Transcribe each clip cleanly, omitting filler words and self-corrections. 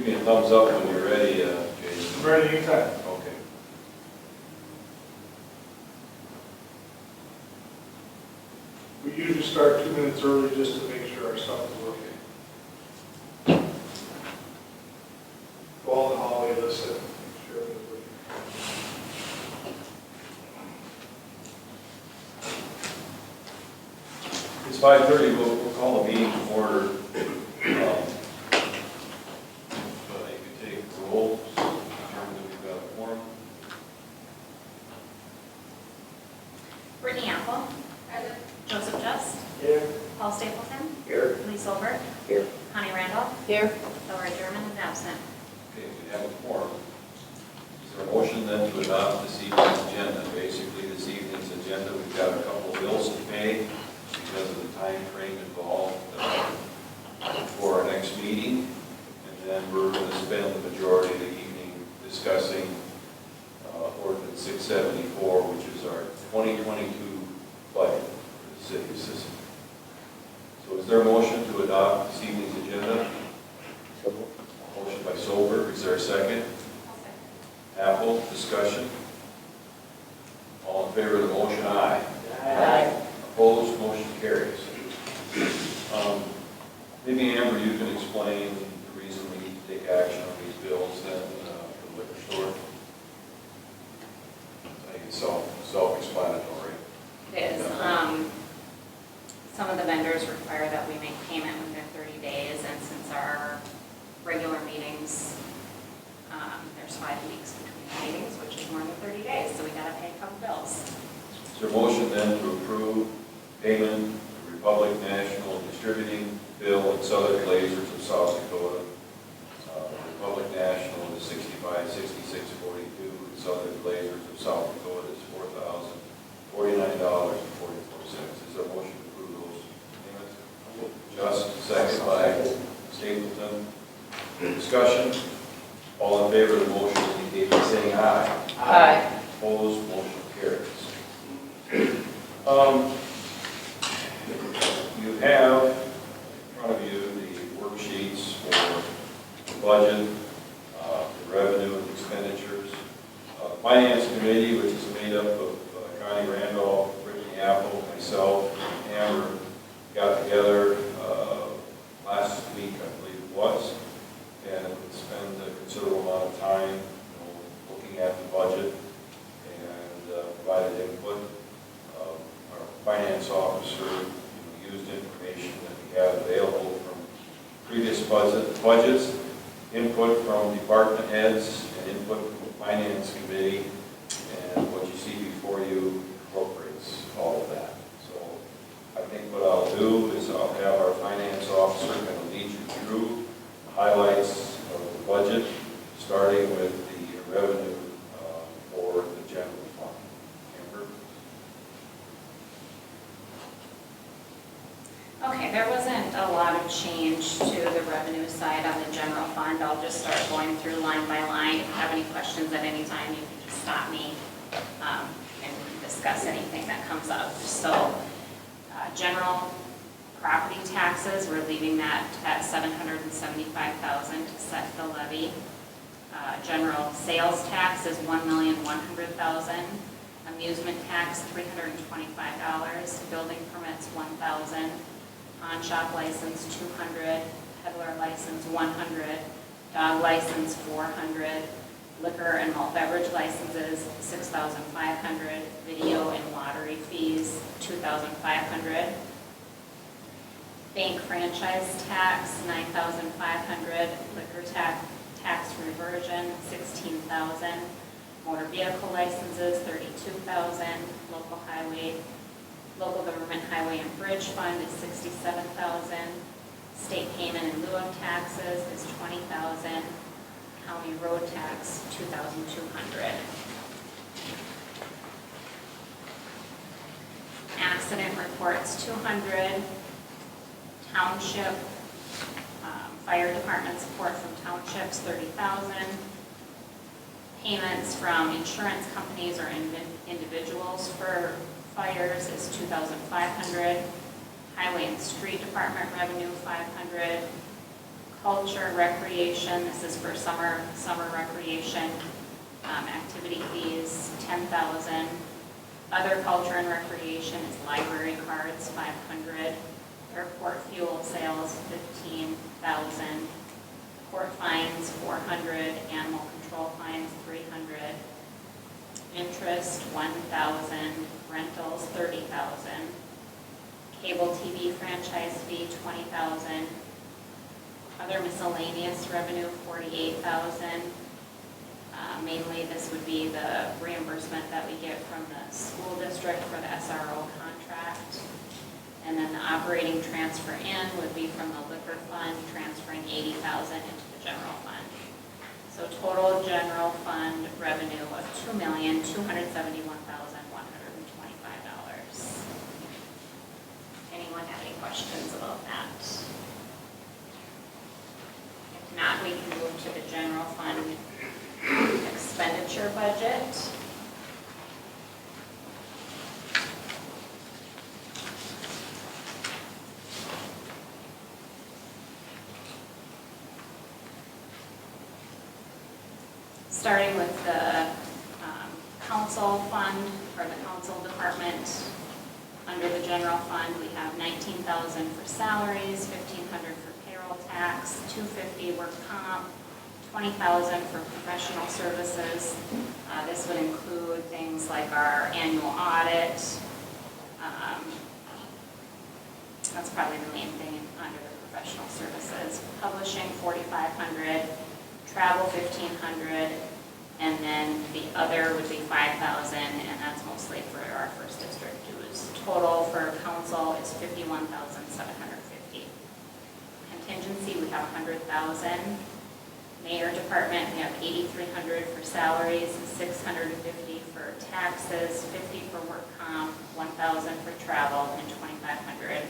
Give me a thumbs up when you're ready, Jason. I'm ready anytime. Okay. We usually start 2 minutes early just to make sure our stuff is working. Go all in the hallway, listen, make sure everything's working. It's 5:30, we'll call the meeting to order. So you can take roll, determine that we've got a quorum. Brittany Apple. Present. Joseph Just. Here. Paul Stapleton. Here. Lee Solberg. Here. Connie Randolph. Here. Laura German is absent. Okay, we have a quorum. Is there a motion then to adopt this evening's agenda? Basically, this evening's agenda, we've got a couple of bills to pay because of the time frame involved for our next meeting. And then we're going to spend the majority of the evening discussing Ordinance 674, which is our 2022 budget for the city of Sisseton. So is there a motion to adopt this evening's agenda? Motion by Solberg, is there a second? Apple, discussion. All in favor of the motion, aye. Aye. Opposed, motion carries. Maybe Amber, you can explain the reason we need to take action on these bills then for the liquor store. I think it's self-explanatory. It is. Some of the vendors require that we make payment within 30 days, and since our regular meetings, there's 5 weeks between meetings, which is more than 30 days, so we gotta pay a couple bills. Is there a motion then to approve payment to Republic National Distributing Bill and Southern Glazers of South Dakota? Republic National is $65.66.42, and Southern Glazers of South Dakota is $4,049.44. Is there a motion to approve those payments? Just second by Stapleton. Discussion. All in favor of the motion indicate by saying aye. Aye. Opposed, motion carries. You have in front of you the worksheets for the budget, the revenue and expenditures. Finance Committee, which is made up of Connie Randolph, Brittany Apple, myself, and Amber, got together last week, I believe it was, and spent a considerable amount of time looking at the budget and provided input. Our finance officer used information that we had available from previous budgets, input from department heads, and input from the Finance Committee, and what you see before you incorporates all of that. So I think what I'll do is I'll have our finance officer kind of lead you through the highlights of the budget, starting with the revenue for the general fund. Amber? Okay, there wasn't a lot of change to the revenue side on the general fund. I'll just start going through line by line. If you have any questions at any time, you can just stop me and discuss anything that comes up. So, general property taxes, we're leaving that at $775,000 to set the levy. General sales tax is $1,100,000. Amusement tax, $325. Building permits, $1,000. Pawn shop license, $200. Peddler license, $100. Dog license, $400. Liquor and malt beverage licenses, $6,500. Video and lottery fees, $2,500. Bank franchise tax, $9,500. Liquor tax reversion, $16,000. Motor vehicle licenses, $32,000. Local government highway and bridge fund is $67,000. State payment in lieu of taxes is $20,000. County road tax, $2,200. Accident reports, $200. Township, fire department support from townships, $30,000. Payments from insurance companies or individuals for fires is $2,500. Highway and street department revenue, $500. Culture, recreation, this is for summer recreation, activity fees, 10,000. Other culture and recreation is library cards, 500. Airport fuel sales, 15,000. Court fines, 400. Animal control fines, 300. Interest, 1,000. Rentals, 30,000. Cable TV franchise fee, 20,000. Other miscellaneous revenue, 48,000. Mainly, this would be the reimbursement that we get from the school district for the SRO contract. And then the operating transfer in would be from the liquor fund, transferring 80,000 into the general fund. So total general fund revenue of $2,271,125. Anyone have any questions about that? If not, we can move to the general fund expenditure budget. Starting with the council fund, or the council department. Under the general fund, we have 19,000 for salaries, 1,500 for payroll tax, 250 work comp, 20,000 for professional services. This would include things like our annual audit. That's probably the main thing under the professional services. Publishing, 4,500, travel, 1,500, and then the other would be 5,000, and that's mostly for our first district dues. Total for council is 51,750. Contingency, we have 100,000. Mayor department, we have 8,300 for salaries, 650 for taxes, 50 for work comp, 1,000 for travel, and 2,500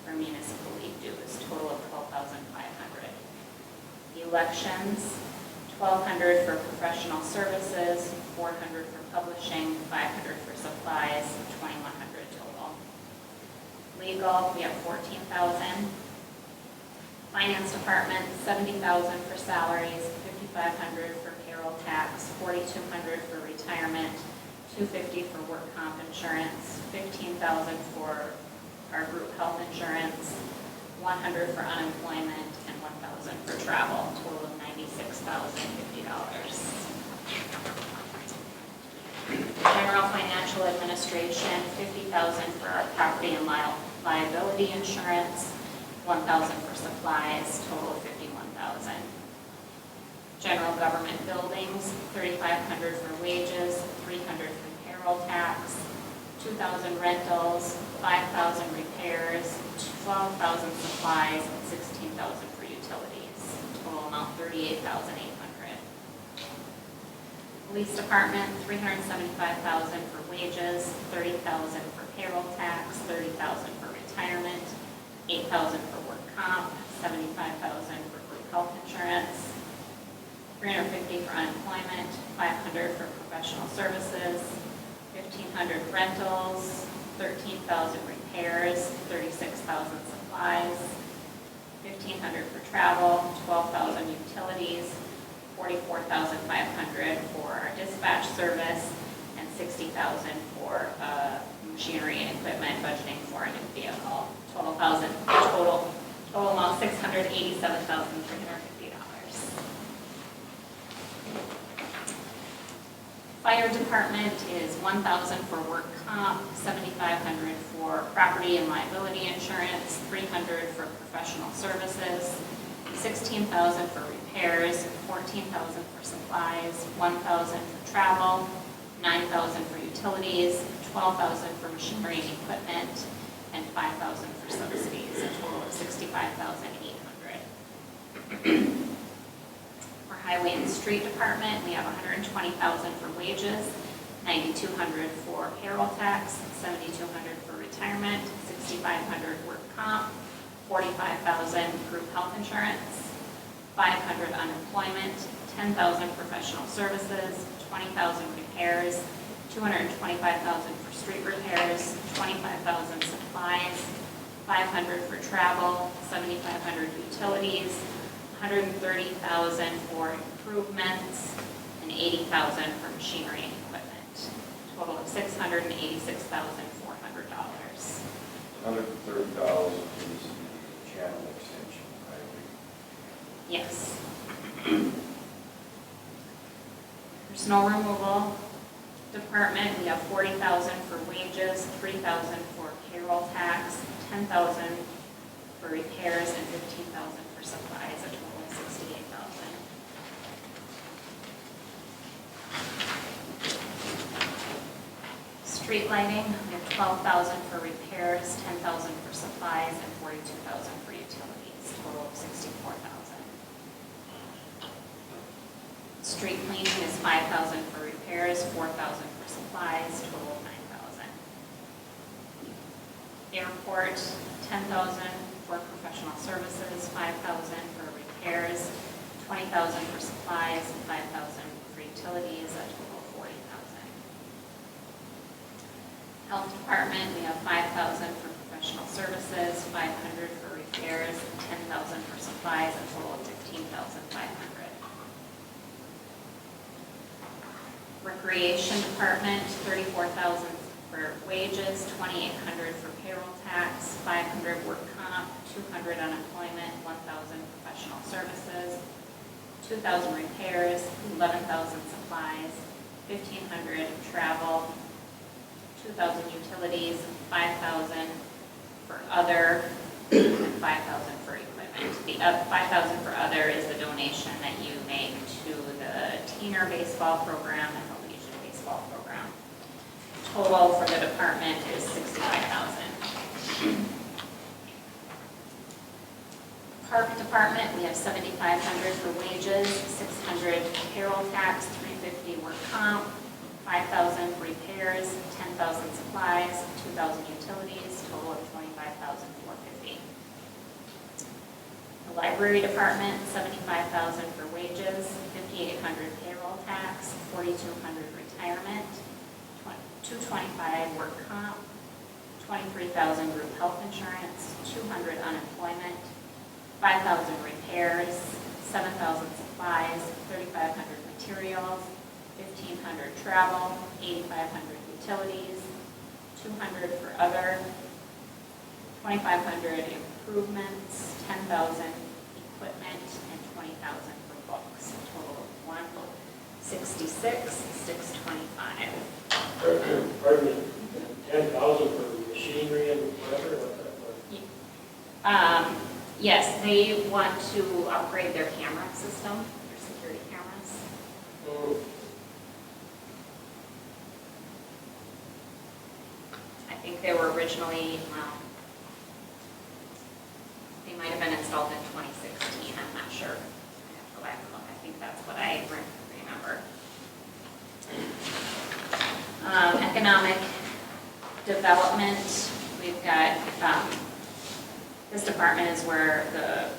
for municipal league dues, total of 12,500. Elections, 1,200 for professional services, 400 for publishing, 500 for supplies, 2,100 total. Legal, we have 14,000. Finance department, 70,000 for salaries, 5,500 for payroll tax, 4,200 for retirement, 250 for work comp insurance, 15,000 for our group health insurance, 100 for unemployment, and 1,000 for travel, total of $96,050. General financial administration, 50,000 for our property and liability insurance, 1,000 for supplies, total of 51,000. General government buildings, 3,500 for wages, 300 for payroll tax, 2,000 rentals, 5,000 repairs, 12,000 supplies, and 16,000 for utilities. Total amount 38,800. Police department, 375,000 for wages, 30,000 for payroll tax, 30,000 for retirement, 8,000 for work comp, 75,000 for group health insurance, 350 for unemployment, 500 for professional services, 1,500 rentals, 13,000 repairs, 36,000 supplies, 1,500 for travel, 12,000 utilities, 44,500 for our dispatch service, and 60,000 for machinery and equipment, budgeting for a new vehicle. Total amount $687,350. Fire department is 1,000 for work comp, 7,500 for property and liability insurance, 300 for professional services, 16,000 for repairs, 14,000 for supplies, 1,000 for travel, 9,000 for utilities, 12,000 for machinery and equipment, and 5,000 for subsidies, a total of $65,800. For highway and street department, we have 120,000 for wages, 9,200 for payroll tax, 7,200 for retirement, 6,500 work comp, 45,000 group health insurance, 500 unemployment, 10,000 professional services, 20,000 repairs, 225,000 for street repairs, 25,000 supplies, 500 for travel, 7,500 utilities, $130,000 for improvements, and $80,000 for machinery and equipment. Total of $686,400. $130,000 is the channel extension, right? Yes. For snow removal department, we have $40,000 for wages, $3,000 for payroll tax, $10,000 for repairs, and $15,000 for supplies, a total of $68,000. Street lighting, we have $12,000 for repairs, $10,000 for supplies, and $42,000 for utilities, total of $64,000. Street cleaning is $5,000 for repairs, $4,000 for supplies, total of $9,000. Airport, $10,000 for professional services, $5,000 for repairs, $20,000 for supplies, and $5,000 for utilities, a total of $40,000. Health department, we have $5,000 for professional services, $500 for repairs, $10,000 for supplies, a total of $15,500. Recreation department, $34,000 for wages, $2,800 for payroll tax, $500 work comp, $200 unemployment, $1,000 professional services, $2,000 repairs, $11,000 supplies, $1,500 travel, $2,000 utilities, $5,000 for other, and $5,000 for equipment. The $5,000 for other is the donation that you make to the Teener baseball program and the Legion baseball program. Total for the department is $65,000. Park department, we have $7,500 for wages, $600 payroll tax, $350 work comp, $5,000 repairs, $10,000 supplies, $2,000 utilities, total of $25,450. The library department, $75,000 for wages, $5,800 payroll tax, $4,200 retirement, $225 work comp, $23,000 group health insurance, $200 unemployment, $5,000 repairs, $7,000 supplies, $3,500 materials, $1,500 travel, $8,500 utilities, $200 for other, $2,500 improvements, $10,000 equipment, and $20,000 for books. A total of $166,625. Pardon me, 10,000 for machinery and whatever? Yes, they want to upgrade their camera system, their security cameras. I think they were originally, they might have been installed in 2016, I'm not sure. I have to go back and look, I think that's what I remember. Economic development, we've got, this department is where the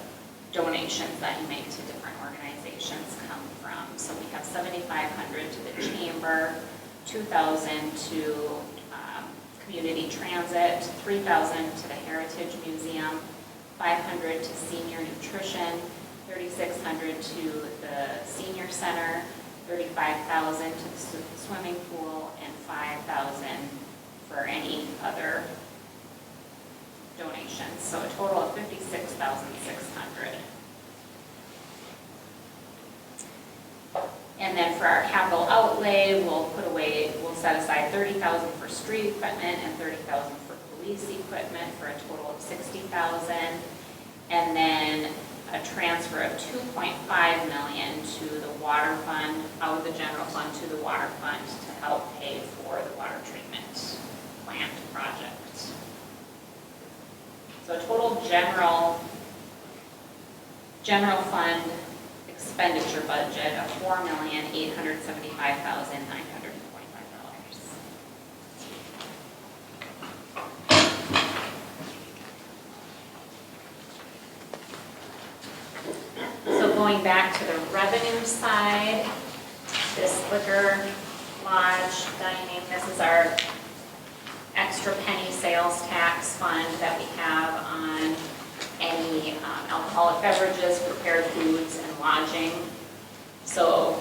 donations that you make to different organizations come from. So we have $7,500 to the chamber, $2,000 to community transit, $3,000 to the Heritage Museum, $500 to senior nutrition, $3,600 to the senior center, $35,000 to the swimming pool, and $5,000 for any other donations. So a total of $56,600. And then for our capital outlay, we'll set aside $30,000 for street equipment and $30,000 for police equipment for a total of $60,000. And then a transfer of $2.5 million to the water fund, out of the general fund to the water fund to help pay for the water treatment plant project. So a total general fund expenditure budget of $4,875,925. So going back to the revenue side, this liquor, lodge, dining, this is our extra penny sales tax fund that we have on any the alcoholic beverages, prepared foods, and lodging. So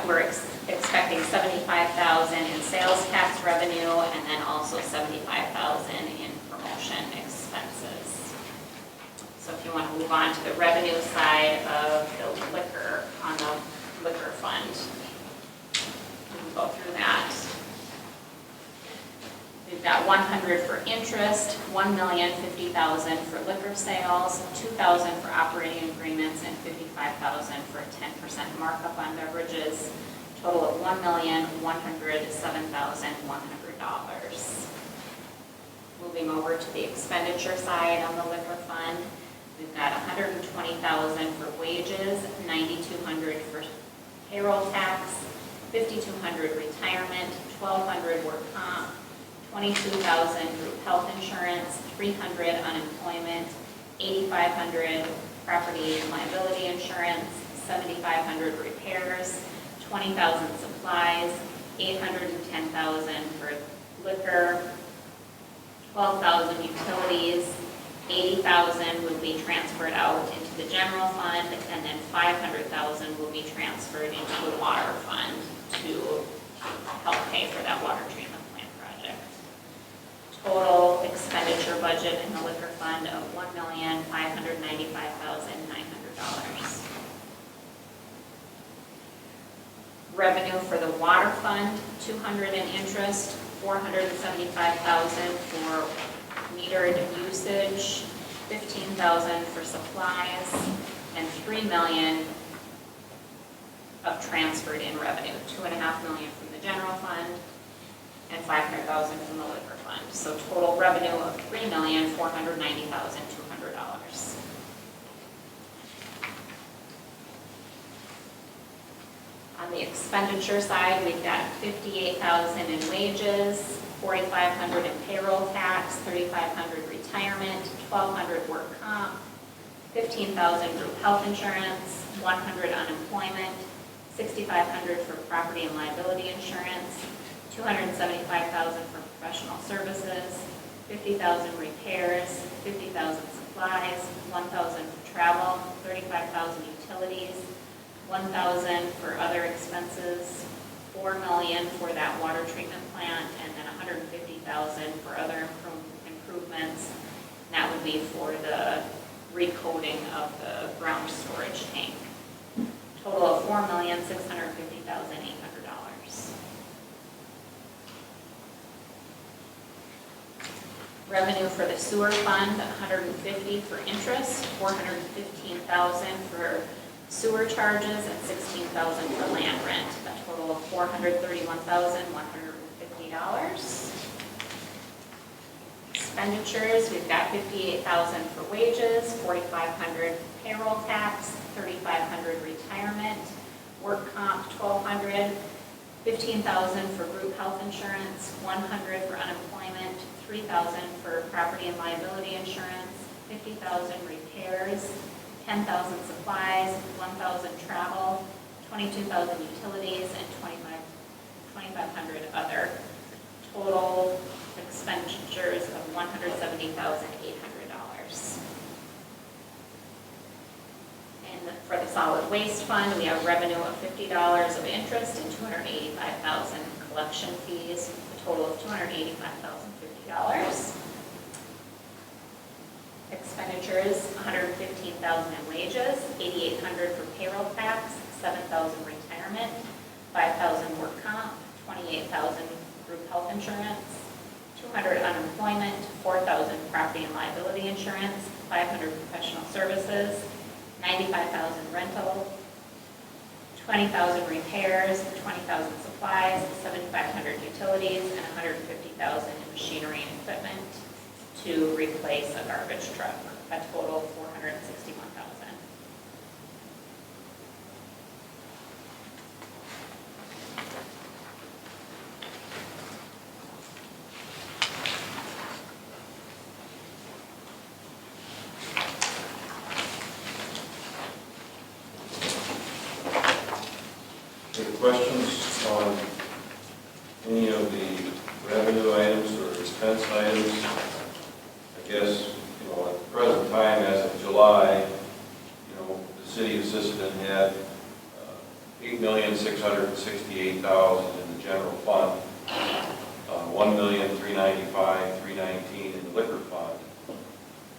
we're expecting $75,000 in sales tax revenue, and then also $75,000 in promotion expenses. So if you want to move on to the revenue side of the liquor, on the liquor fund, we can go through that. We've got 100 for interest, $1,050,000 for liquor sales, $2,000 for operating agreements, and $55,000 for a 10% markup on beverages. Total of $1,107,100. Moving over to the expenditure side on the liquor fund, we've got $120,000 for wages, $9,200 for payroll tax, $5,200 retirement, $1,200 work comp, $22,000 group health insurance, $300 unemployment, $8,500 property and liability insurance, $7,500 repairs, $20,000 supplies, $810,000 for liquor, $12,000 utilities, $80,000 will be transferred out into the general fund, and then $500,000 will be transferred into the water fund to help pay for that water treatment plant project. Total expenditure budget in the liquor fund of $1,595,900. Revenue for the water fund, $200,000 in interest, $475,000 for metered usage, $15,000 for supplies, and $3 million of transferred in revenue, $2.5 million from the general fund and $500,000 from the liquor fund. So total revenue of $3,490,200. On the expenditure side, we've got $58,000 in wages, $4,500 in payroll tax, $3,500 retirement, $1,200 work comp, $15,000 group health insurance, $100 unemployment, $6,500 for property and liability insurance, $275,000 for professional services, $50,000 repairs, $50,000 supplies, $1,000 for travel, $35,000 utilities, $1,000 for other expenses, $4 million for that water treatment plant, and then $150,000 for other improvements. And that would be for the recoating of the ground storage tank. Total of $4,650,800. Revenue for the sewer fund, $150,000 for interest, $415,000 for sewer charges, and $16,000 for land rent. A total of $431,150. Expenditures, we've got $58,000 for wages, $4,500 payroll tax, $3,500 retirement, work comp $1,200, $15,000 for group health insurance, $100 for unemployment, $3,000 for property and liability insurance, $50,000 repairs, $10,000 supplies, $1,000 travel, $22,000 utilities, and $2,500 other. Total expenditures of $170,800. And for the solid waste fund, we have revenue of $50 of interest and $285,000 collection fees, a total of $285,050. Expenditures, $115,000 in wages, $8,800 for payroll tax, $7,000 retirement, $5,000 work comp, $28,000 group health insurance, $200 unemployment, $4,000 property and liability insurance, $500 professional services, $95,000 rental, $20,000 repairs, $20,000 supplies, $7,500 utilities, and $150,000 in machinery and equipment to replace a garbage truck, a total of $461,000. Any questions on any of the revenue items or expense items? I guess, at the present time, as of July July, the city of Sisseton had $8,668,000 in the general fund, $1,395,319 in the liquor fund,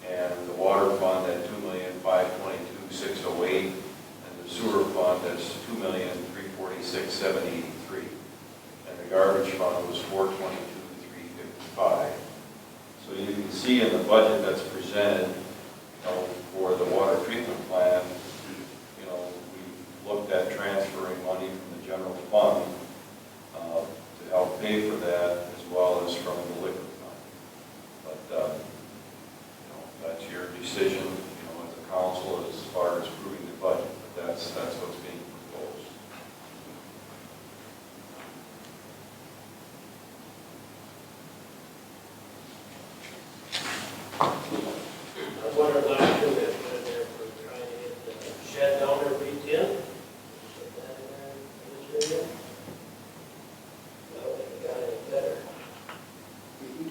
and the water fund at $2,522,608, and the sewer fund is $2,346,783, and the garbage fund was $422,355. So you can see in the budget that's presented, for the water treatment plant, we looked at transferring money from the general fund to help pay for that, as well as from the liquor fund. But that's your decision, as a council, as far as approving the budget. But that's what's being proposed. I wondered last year that when they're trying to get the shed down there re-tin. Put that in there this year yet? I don't think it got any better. Did you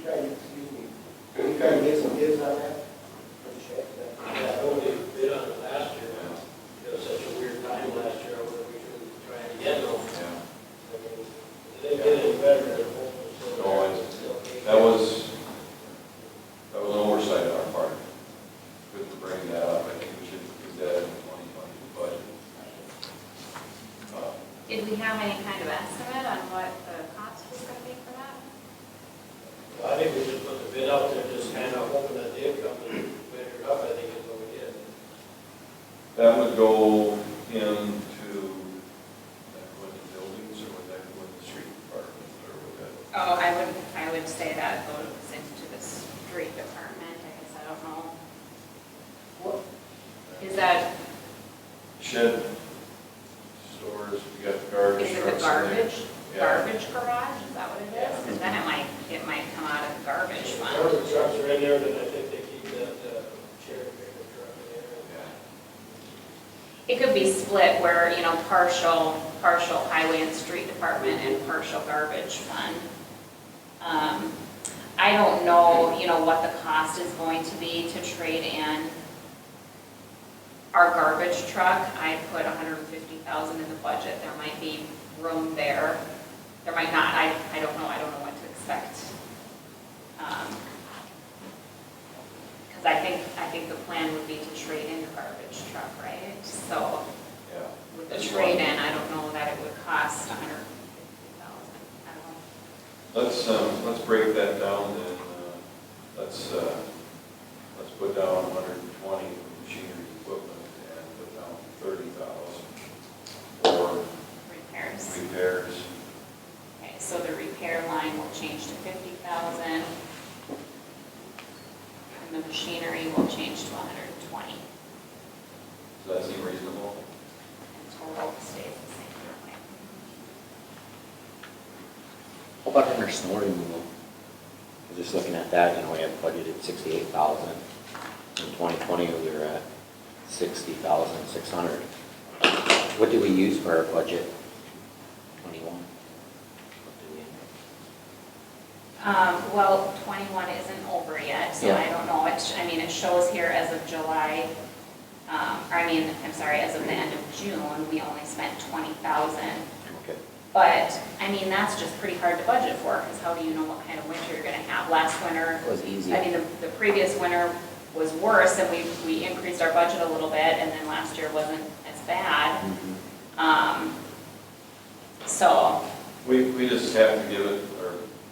try to get some bids on that? For the shed? Yeah, I only bid on it last year. It was such a weird time last year, I wonder if we should try it again though. Yeah. I mean, they didn't get any better than hoping still. No, that was an oversight on our part. Good to bring that up. I think we should do that in the 2022 budget. Did we have any kind of estimate on what the cost was going to be for that? I think we just put the bid out there, just kind of hoping that they'd come and bid it up, I think is what we did. That would go into, with the buildings, or would that go in the street department, or would that? Oh, I would say that goes into the street department, I guess, I don't know. What? Is that, Shed, stores, we got the garbage is it the trucks in there. garbage, Yeah. garbage garage, is that what it is? Because then it might come out of the garbage fund. Garbage trucks are in there, then I think they keep that cherry picker truck in there. Yeah. It could be split where, partial highway and street department and partial garbage fund. I don't know, what the cost is going to be to trade in our garbage truck. I put $150,000 in the budget. There might be room there. There might not. I don't know. I don't know what to expect. Because I think the plan would be to trade in the garbage truck, right? So Yeah. with the That's trade-in, I don't know that it would cost $150,000. I don't know. Let's break that down then. Let's put down 120 for machinery equipment and put down 30,000 for Repairs. repairs. Okay, so the repair line will change to 50,000. And the machinery will change to 120. Does that seem reasonable? And total stays the same. How about under snow removal? Just looking at that, we have budgeted 68,000. In 2020, we were at 60,600. What do we use for our budget? 21. What do we Well, 21 isn't over yet, so Yeah. I don't know. It shows here as of July, as of the end of June, we only spent 20,000. Okay. But, that's just pretty hard to budget for, because how do you know what kind of winter you're gonna have? Last winter, It was easy. the previous winter was worse, and we increased our budget a little bit, and then last year wasn't as bad. Mhm. So, We just have to give it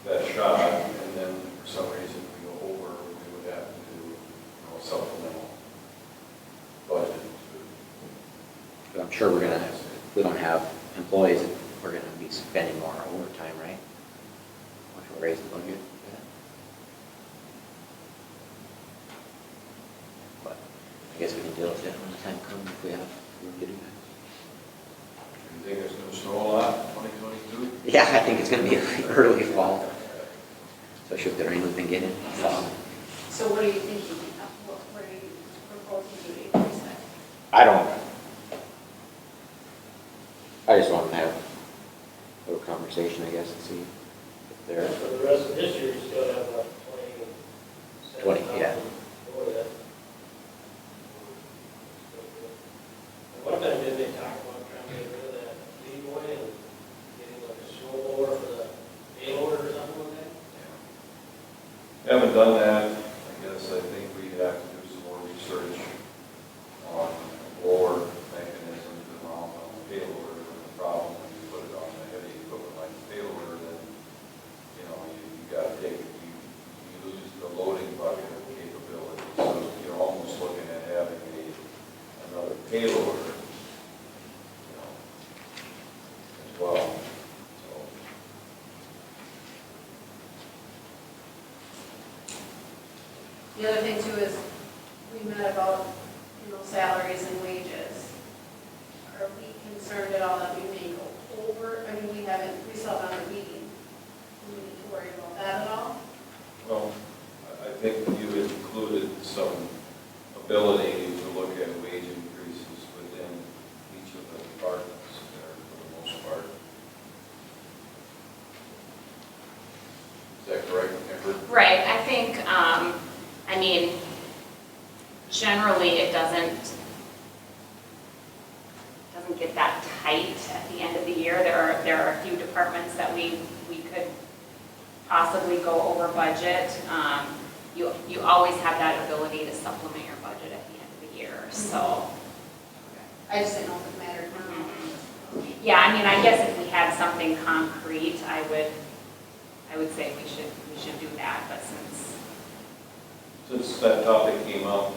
that shot, and then for some reason we go over, we would have to do supplemental budget. But I'm sure if we don't have employees, we're gonna be spending more on overtime, right? Once we raise the budget. But I guess we can deal with it when the time comes if we have room to do that. You think it's going to snow a lot in 2022? Yeah, I think it's gonna be early fall, especially if the rain we've been getting. so what are you thinking? What are you proposing to increase it? I just want to have a little conversation, I guess, and see if they're, For the rest of this year, you still have like 20, yeah. More than that. scale or, as well. So, The other thing too is, we met about, salaries and wages. Are we concerned at all that we may go over, we still have another meeting. Do we need to worry about that at all? well, I think you included some ability to look at wage increases within each of the departments there for the most part. Is that correct, Amber? Right, I think, generally it doesn't get that tight at the end of the year. There are a few departments that we could possibly go over budget. You always have that ability to supplement your budget at the end of the year, so. I just didn't know if it mattered now. Yeah, I guess if we had something concrete, I would say we should do that, but Since that topic came up,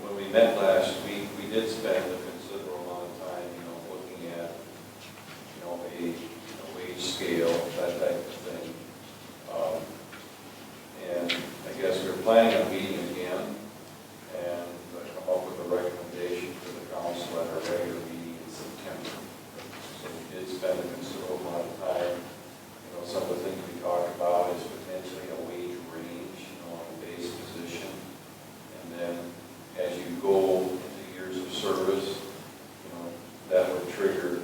when we met last week, we did spend a considerable amount of time, looking at, a wage scale, that type of thing. And I guess we're planning on meeting again and come up with a recommendation for the council at our regular meeting in September. So we did spend a considerable amount of time. Some of the things we talked about is potentially a wage range, on a base position. And then as you go into years of service, that would trigger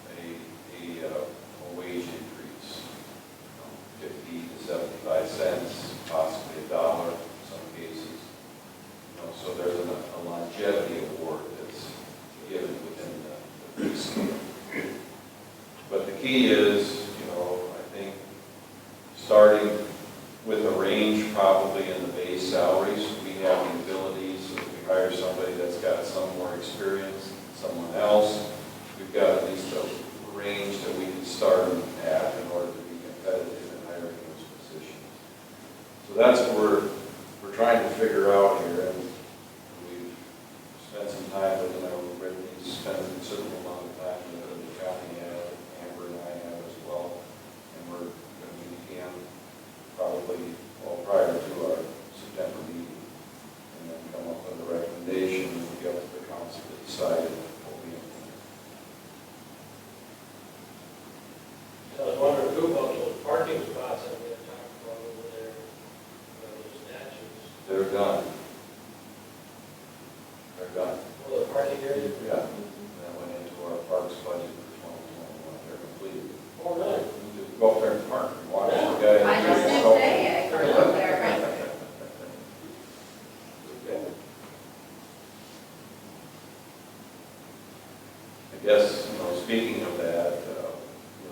a wage increase, 50 to 75 cents, possibly $1 in some cases. So there's a longevity award that's given within the pay scale. But the key is, I think, starting with a range probably in the base salaries. We have the abilities, if we hire somebody that's got some more experience than someone else, we've got at least a range that we can start at in order to be competitive in hiring those positions. So that's what we're trying to figure out here, and we've spent some time with them. Brittany spent a considerable amount of time with them, the county have, Amber and I have as well, and we're going to meet again probably prior to our September meeting, and then come up with a recommendation and get to the council to decide what we implement. I was wondering too about those parking spots that we had talked about over there, those statues. They're done. They're done. Well, the parking area? Yeah. That went into our parks budget for 2021. They're completed. Oh, really? You just go up there and park and watch the guy. I just did say, I heard up there. Okay. I guess, speaking of that, there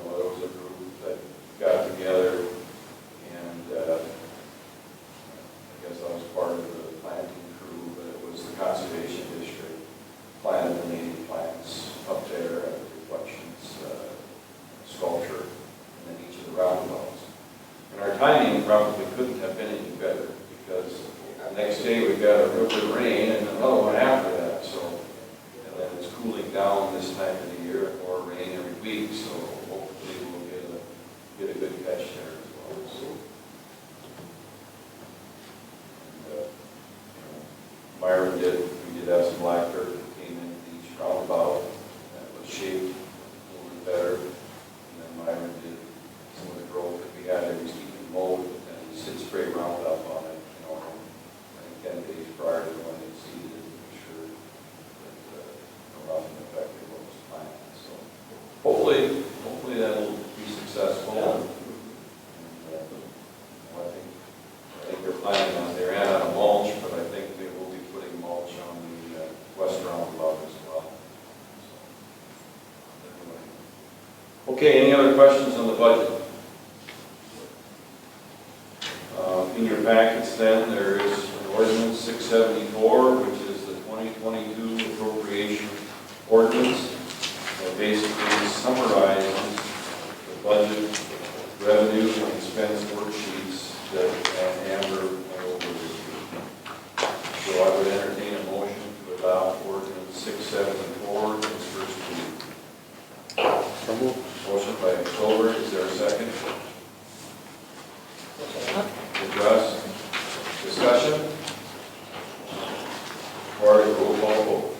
was a group that got together and I guess I was part of the planting crew, but it was the conservation district planted the native plants up there at the reflections sculpture and then each of the roundabouts. And our timing probably couldn't have been any better because the next day we got a real good rain and another one after that. So, and then it's cooling down this time of the year and more rain every week. So hopefully we'll get a good catch there as well. So, and, Myron we did have some black dirt that came in each roundabout that was shaped a little bit better. And then Myron did some of the growth that we had there. He's keeping mowed and he did spray Roundup on it, I think 10 days prior to when they seeded it to make sure that nothing affected what was planted. So hopefully that'll be successful. And, I think they're planning on, they ran out of mulch, but I think they will be putting mulch on the west roundabout as well. So, anyway. Okay, any other questions on the budget? In your packets then, there is an ordinance 674, which is the 2022 appropriation ordinance. That basically summarizes the budget, revenue, and expense worksheets that Amber went over with you. So I would entertain a motion to adopt ordinance 674 So moved. Motion by Clover, is there a second? Russ, discussion? Or roll call vote?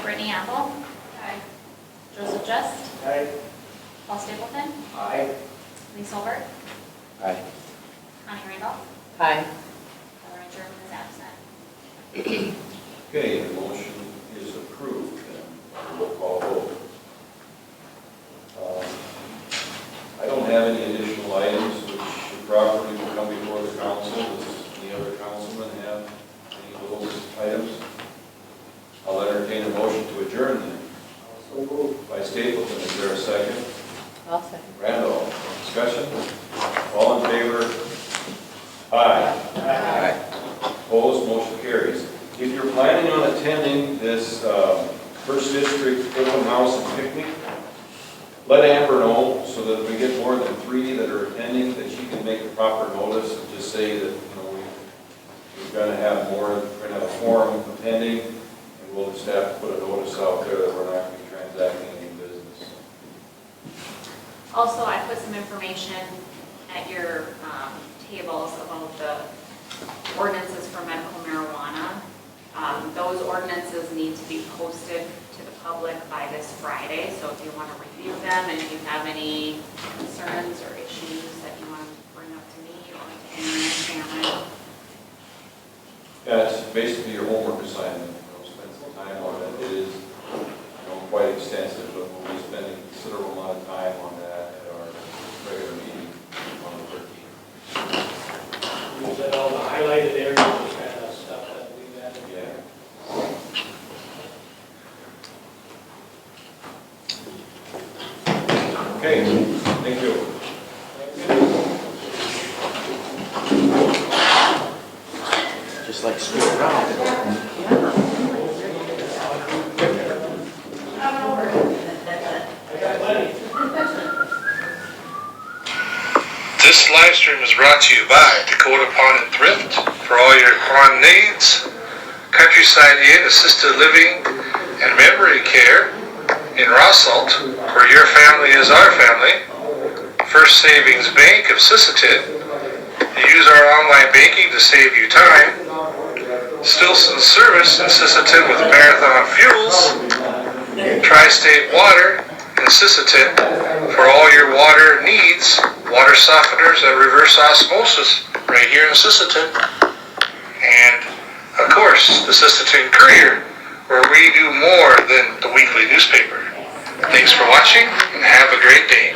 Brittany Apple. Aye. Joseph Just. Aye. Paul Stapleton. Aye. Lee Solberg. Aye. Connie Randolph. Aye. Hillary German is absent. Okay, the motion is approved, and roll call vote. I don't have any additional items which properly will come before the council. Does any other councilman have any of those items? I'll entertain a motion to adjourn then. So moved. By Stapleton, is there a second? I'll second. Randolph, discussion? All in favor? Aye. Aye. Opposed, motion carries. If you're planning on attending this First District Open House and Picnic, let Amber know so that if we get more than 3 that are attending, that she can make a proper notice and just say that, we're going to have more, we're going to have a forum attending, and we'll just have to put a notice out there that we're not going to be transacting any business. Also, I put some information at your tables about the ordinances for medical marijuana. Those ordinances need to be posted to the public by this Friday, so if you want to review them and if you have any concerns or issues that you want to bring up to me or to anyone in the family. Yeah, it's basically your homework assignment. Spend some time on it. It is, quite extensive, but we'll be spending a considerable amount of time on that at our regular meeting on the 13th. You said all the highlighted areas, the kind of stuff that we've added. Yeah. Okay, thank you. Just like screw around. I got plenty. This live stream is brought to you by Dakota Pond and Thrift for all your pond needs, Countryside Inn Assisted Living and Memory Care in Rossalt, where your family is our family, First Savings Bank of Sisseton. Use our online banking to save you time. Stilson Service in Sisseton with Marathon Fuels. Tri-State Water in Sisseton for all your water needs, water softeners and reverse osmosis right here in Sisseton. And of course, the Sisseton Courier, where we do more than the weekly newspaper. Thanks for watching and have a great day.